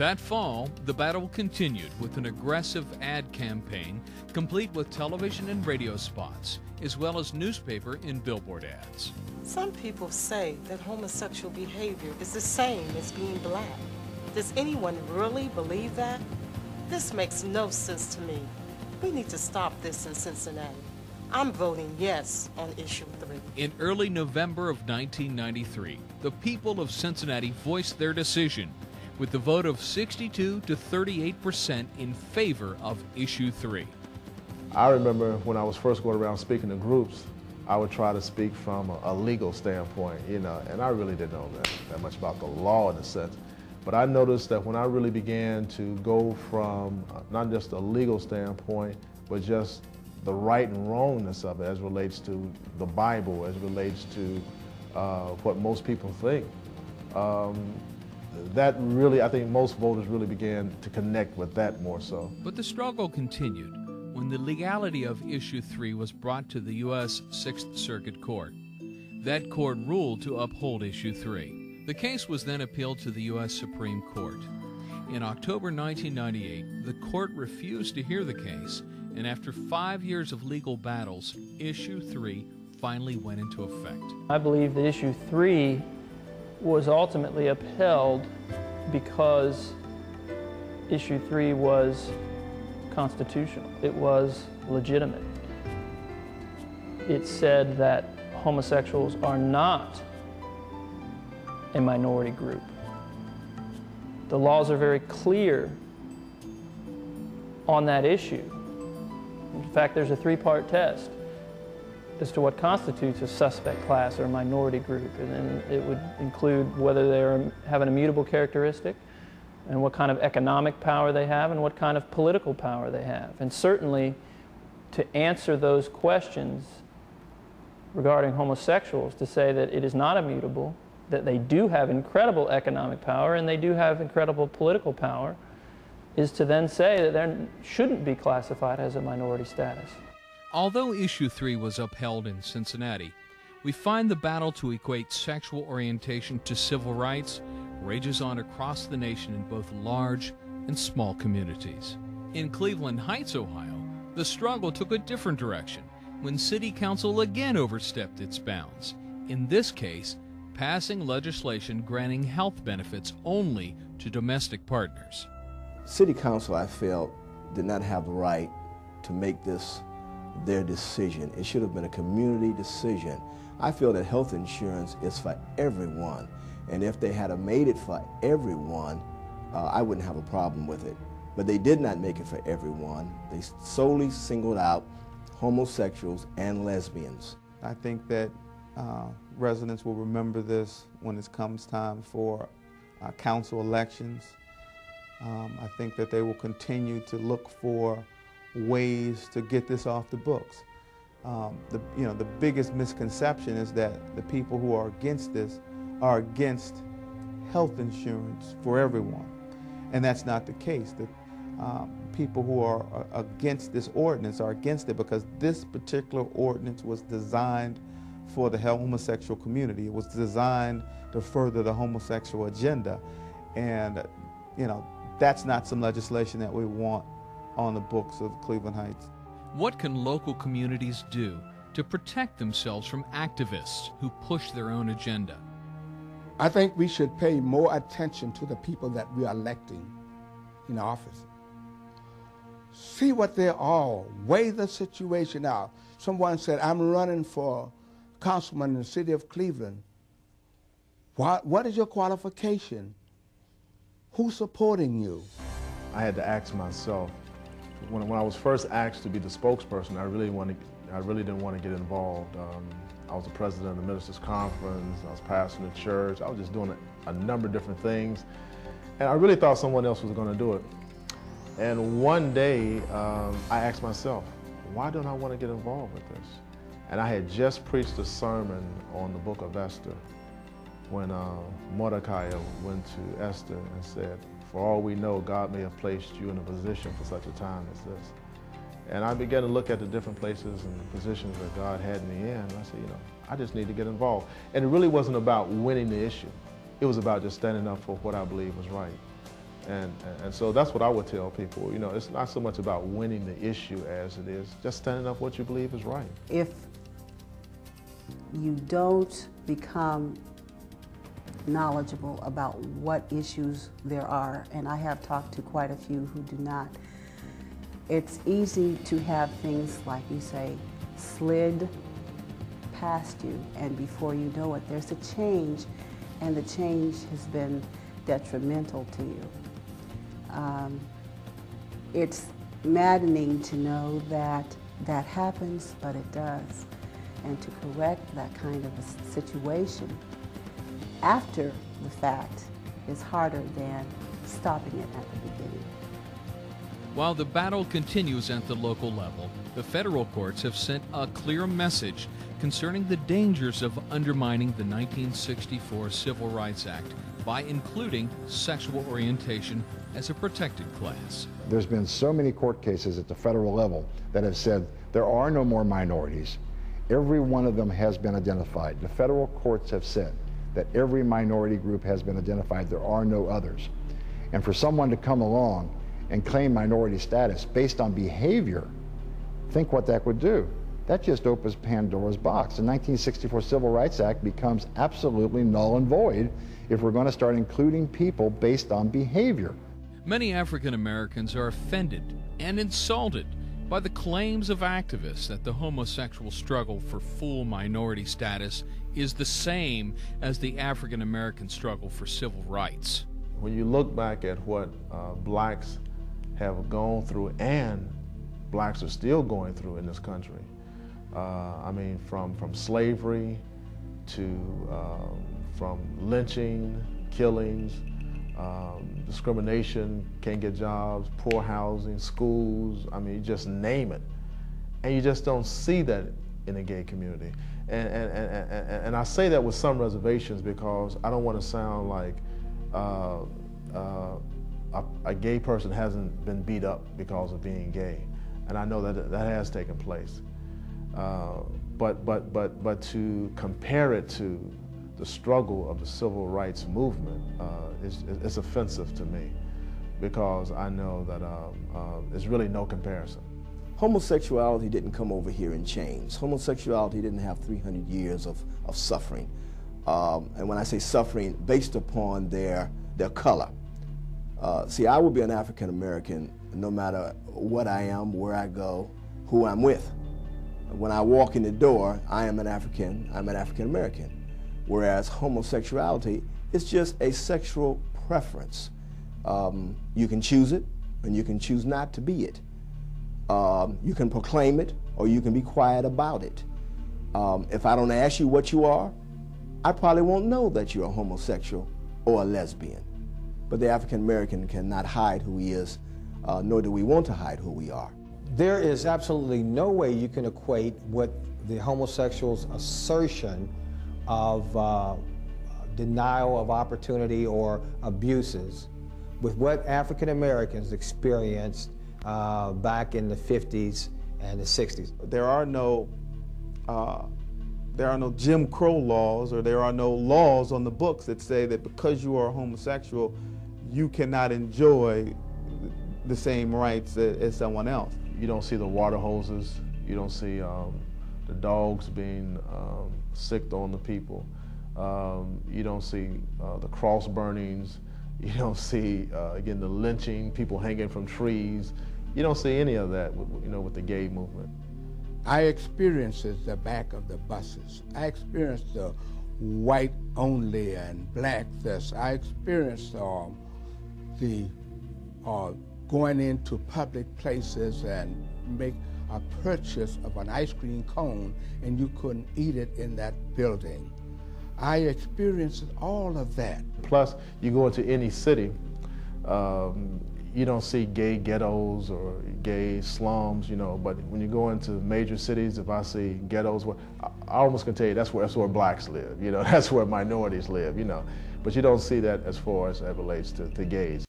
That fall, the battle continued with an aggressive ad campaign, complete with television and radio spots, as well as newspaper and billboard ads. Some people say that homosexual behavior is the same as being black. Does anyone really believe that? This makes no sense to me. We need to stop this in Cincinnati. I'm voting yes on issue 3. In early November of 1993, the people of Cincinnati voiced their decision with the vote of 62 to 38% in favor of issue 3. I remember when I was first going around speaking to groups, I would try to speak from a legal standpoint, and I really didn't know that much about the law in a sense. But I noticed that when I really began to go from not just a legal standpoint, but just the right and wrongness of it as relates to the Bible, as relates to what most people think, that really, I think most voters really began to connect with that more so. But the struggle continued when the legality of issue 3 was brought to the U.S. Sixth Circuit Court. That court ruled to uphold issue 3. The case was then appealed to the U.S. Supreme Court. In October 1998, the court refused to hear the case, and after 5 years of legal battles, issue 3 finally went into effect. I believe that issue 3 was ultimately upheld because issue 3 was constitutional. It was legitimate. It said that homosexuals are not a minority group. The laws are very clear on that issue. In fact, there's a 3-part test as to what constitutes a suspect class or a minority group, and then it would include whether they have an immutable characteristic, and what kind of economic power they have, and what kind of political power they have. And certainly, to answer those questions regarding homosexuals, to say that it is not immutable, that they do have incredible economic power and they do have incredible political power, is to then say that they shouldn't be classified as a minority status. Although issue 3 was upheld in Cincinnati, we find the battle to equate sexual orientation to civil rights rages on across the nation in both large and small communities. In Cleveland Heights, Ohio, the struggle took a different direction when City Council again overstepped its bounds, in this case, passing legislation granting health benefits only to domestic partners. City Council, I felt, did not have the right to make this their decision. It should have been a community decision. I feel that health insurance is for everyone, and if they had made it for everyone, I wouldn't have a problem with it. But they did not make it for everyone. They solely singled out homosexuals and lesbians. I think that residents will remember this when it comes time for council elections. I think that they will continue to look for ways to get this off the books. The biggest misconception is that the people who are against this are against health insurance for everyone, and that's not the case. The people who are against this ordinance are against it because this particular ordinance was designed for the homosexual community. It was designed to further the homosexual agenda, and that's not some legislation that we want on the books of Cleveland Heights. What can local communities do to protect themselves from activists who push their own agenda? I think we should pay more attention to the people that we are electing in office. See what they are, weigh the situation out. Someone said, I'm running for councilman in the city of Cleveland. What is your qualification? Who's supporting you? I had to ask myself, when I was first asked to be the spokesperson, I really didn't want to get involved. I was the president of the ministers' conference, I was pastoring the church, I was just doing a number of different things, and I really thought someone else was going to do it. And one day, I asked myself, why don't I want to get involved with this? And I had just preached a sermon on the book of Esther when Mordecai went to Esther and said, for all we know, God may have placed you in a position for such a time as this. And I began to look at the different places and the positions that God had me in, and I said, I just need to get involved. And it really wasn't about winning the issue. It was about just standing up for what I believe was right. And so that's what I would tell people. You know, it's not so much about winning the issue as it is just standing up for what you believe is right. If you don't become knowledgeable about what issues there are, and I have talked to quite a few who do not, it's easy to have things, like you say, slid past you, and before you know it, there's a change, and the change has been detrimental to you. It's maddening to know that that happens, but it does. And to correct that kind of a situation after the fact is harder than stopping it at the beginning. While the battle continues at the local level, the federal courts have sent a clear message concerning the dangers of undermining the 1964 Civil Rights Act by including sexual orientation as a protected class. There's been so many court cases at the federal level that have said there are no more minorities. Every one of them has been identified. The federal courts have said that every minority group has been identified. There are no others. And for someone to come along and claim minority status based on behavior, think what that would do. That just opens Pandora's box. The 1964 Civil Rights Act becomes absolutely null and void if we're going to start including people based on behavior. Many African Americans are offended and insulted by the claims of activists that the homosexual struggle for full minority status is the same as the African American struggle for civil rights. When you look back at what blacks have gone through and blacks are still going through in this country, I mean, from slavery to from lynching, killings, discrimination, can't get jobs, poor housing, schools, I mean, you just name it. And you just don't see that in the gay community. And I say that with some reservations because I don't want to sound like a gay person hasn't been beat up because of being gay. And I know that that has taken place. But to compare it to the struggle of the civil rights movement is offensive to me because I know that there's really no comparison. Homosexuality didn't come over here in chains. Homosexuality didn't have 300 years of suffering. And when I say suffering, based upon their color. See, I will be an African American no matter what I am, where I go, who I'm with. When I walk in the door, I'm an African American. Whereas homosexuality is just a sexual preference. You can choose it, and you can choose not to be it. You can proclaim it, or you can be quiet about it. If I don't ask you what you are, I probably won't know that you're a homosexual or a lesbian. But the African American cannot hide who he is, nor do we want to hide who we are. There is absolutely no way you can equate what the homosexuals' assertion of denial of opportunity or abuses with what African Americans experienced back in the 50s and the 60s. There are no Jim Crow laws, or there are no laws on the books that say that because you are a homosexual, you cannot enjoy the same rights as someone else. You don't see the water hoses. You don't see the dogs being sicked on the people. You don't see the cross burnings. You don't see, again, the lynching, people hanging from trees. You don't see any of that, with the gay movement. I experienced the back of the buses. I experienced the white only and black this. I experienced the going into public places and make a purchase of an ice cream cone and you couldn't eat it in that building. I experienced all of that. Plus, you go into any city, you don't see gay ghettos or gay slums, but when you go into major cities, if I see ghettos, I almost can tell you that's where blacks live, that's where minorities live, but you don't see that as far as it relates to gays.